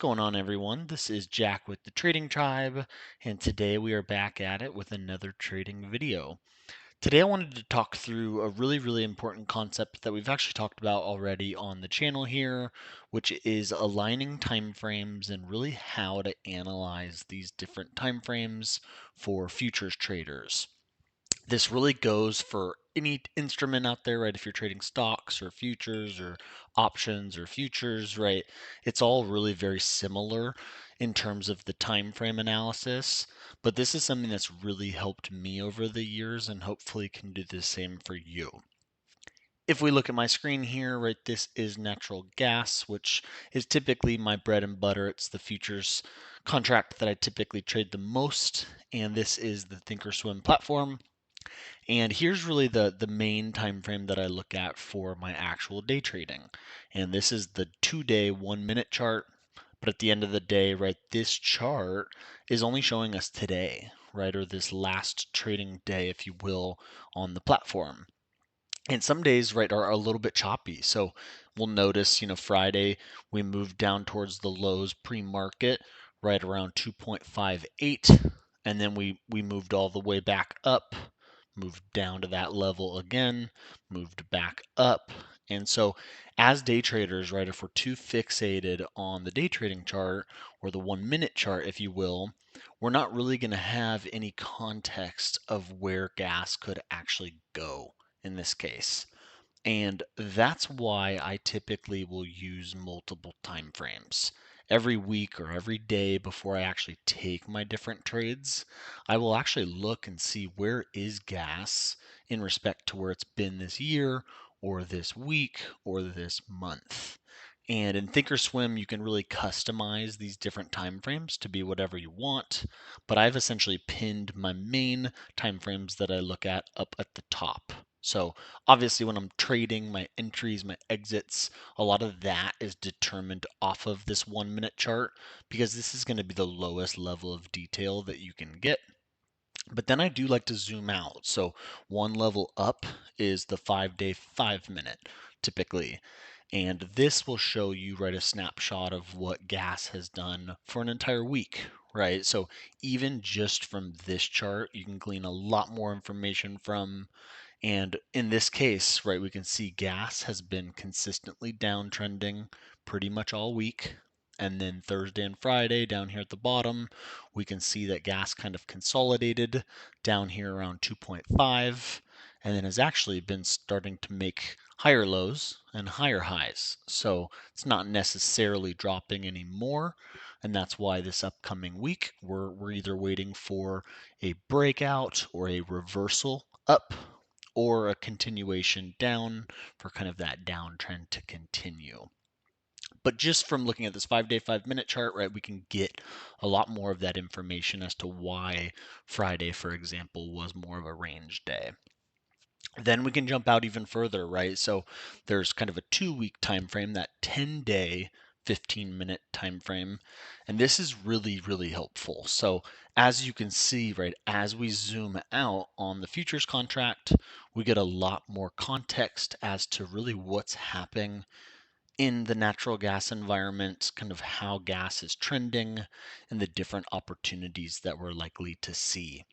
going on, everyone? This is Jack with the Trading Tribe, and today we are back at it with another trading video. Today I wanted to talk through a really important concept that we've actually talked about already on the channel here, which is aligning time frames and really how to analyze these different time frames for futures traders. This really goes for any instrument out there, right? If you're trading stocks or futures or options or futures, right? It's all really very similar in terms of the time frame analysis, but this is something that's really helped me over the years and hopefully can do the same for you. If we look at my screen here, right, this is natural gas, which is typically my bread and butter. It's the futures contract that I typically trade the most, and this is the Thinkorswim platform. And here's really the main time frame that I look at for my actual day trading. And this is the 2-day 1-minute chart. But at the end of the day, right, this chart is only showing us today, right, or this last trading day, if you will, on the platform. And some days, right, are a little bit choppy. So we'll notice, Friday we moved down towards the lows pre-market, right around 2.58, and then we moved all the way back up, moved down to that level again, moved back up. And so as day traders, right, if we're too fixated on the day trading chart or the 1-minute chart, if you will, we're not really going to have any context of where gas could actually go in this case. And that's why I typically will use multiple time frames. Every week or every day before I actually take my different trades, I will actually look and see where is gas in respect to where it's been this year or this week or this month. And in Thinkorswim, you can really customize these different time frames to be whatever you want. But I've essentially pinned my main time frames that I look at up at the top. So obviously when I'm trading my entries, my exits, a lot of that is determined off of this 1-minute chart because this is going to be the lowest level of detail that you can get. But then I do like to zoom out. So one level up is the 5-day 5-minute typically. And this will show you, right, a snapshot of what gas has done for an entire week, right? So even just from this chart, you can glean a lot more information from. And in this case, right, we can see gas has been consistently downtrending pretty much all week. And then Thursday and Friday down here at the bottom, we can see that gas kind of consolidated down here around 2.5 and then has actually been starting to make higher lows and higher highs. So it's not necessarily dropping anymore. And that's why this upcoming week, we're either waiting for a breakout or a reversal up or a continuation down for kind of that downtrend to continue. But just from looking at this 5-day 5-minute chart, right, we can get a lot more of that information as to why Friday, for example, was more of a range day. Then we can jump out even further, right? So there's kind of a 2-week time frame, that 10-day 15-minute time frame, and this is really helpful. So as you can see, right, as we zoom out on the futures contract, we get a lot more context as to really what's happening in the natural gas environment, kind of how gas is trending and the different opportunities that we're likely to see.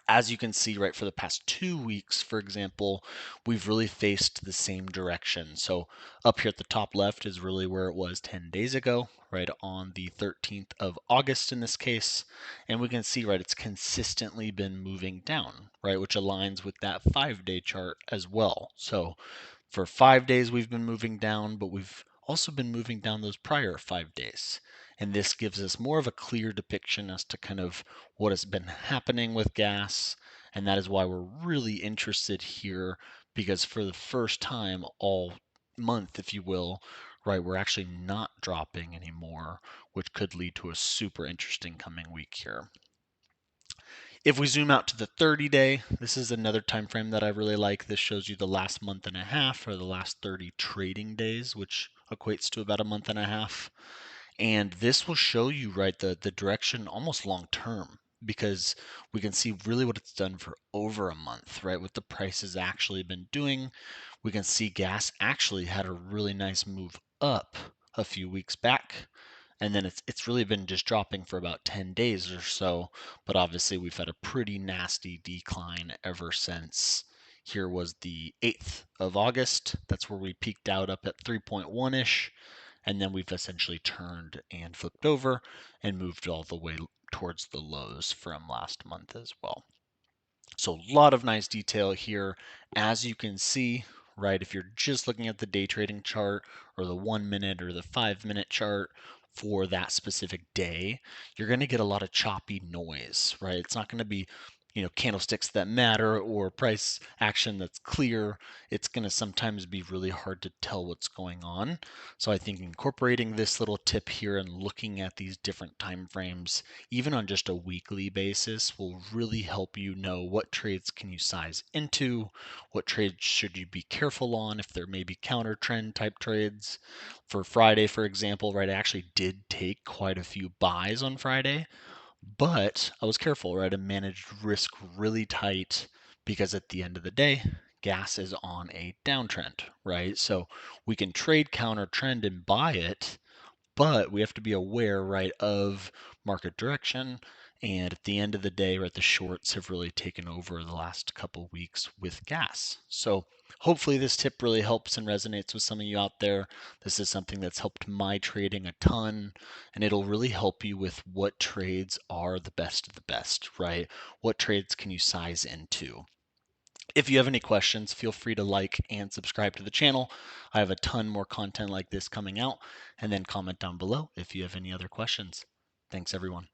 As you can see, right, for the past 2 weeks, for example, we've really faced the same direction. So up here at the top left is really where it was 10 days ago, right, on the 13th of August in this case. And we can see, right, it's consistently been moving down, right, which aligns with that 5-day chart as well. So for 5 days, we've been moving down, but we've also been moving down those prior 5 days. And this gives us more of a clear depiction as to kind of what has been happening with gas. And that is why we're really interested here, because for the first time all month, if you will, right, we're actually not dropping anymore, which could lead to a super interesting coming week here. If we zoom out to the 30-day, this is another time frame that I really like. This shows you the last month and a half or the last 30 trading days, which equates to about a month and a half. And this will show you, right, the direction almost long term, because we can see really what it's done for over a month, right? What the price has actually been doing. We can see gas actually had a really nice move up a few weeks back. and then it's really been just dropping for about 10 days or so, but obviously we've had a pretty nasty decline ever since. Here was the 8th of August. That's where we peaked out up at 3.1-ish, and then we've essentially turned and flipped over and moved all the way towards the lows from last month as well. So a lot of nice detail here. As you can see, right, if you're just looking at the day trading chart or the 1 minute or the 5 minute chart for that specific day, you're going to get a lot of choppy noise, right? It's not going to be, candlesticks that matter or price action that's clear. It's going to sometimes be really hard to tell what's going on. So I think incorporating this little tip here and looking at these different time frames, even on just a weekly basis, will really help you know what trades can you size into, what trades should you be careful on if there may be counter trend type trades. For Friday, for example, right, I actually did take quite a few buys on Friday, but I was careful, right? I managed risk really tight because at the end of the day, gas is on a downtrend, right? So we can trade counter trend and buy it, but we have to be aware, right, of market direction. And at the end of the day, right, the shorts have really taken over the last couple weeks with gas. So hopefully this tip really helps and resonates with some of you out there. This is something that's helped my trading a ton, and it'll really help you with what trades are the best of the best, right? What trades can you size into? If you have any questions, feel free to like and subscribe to the channel. I have a ton more content like this coming out, and then comment down below if you have any other questions. Thanks, everyone.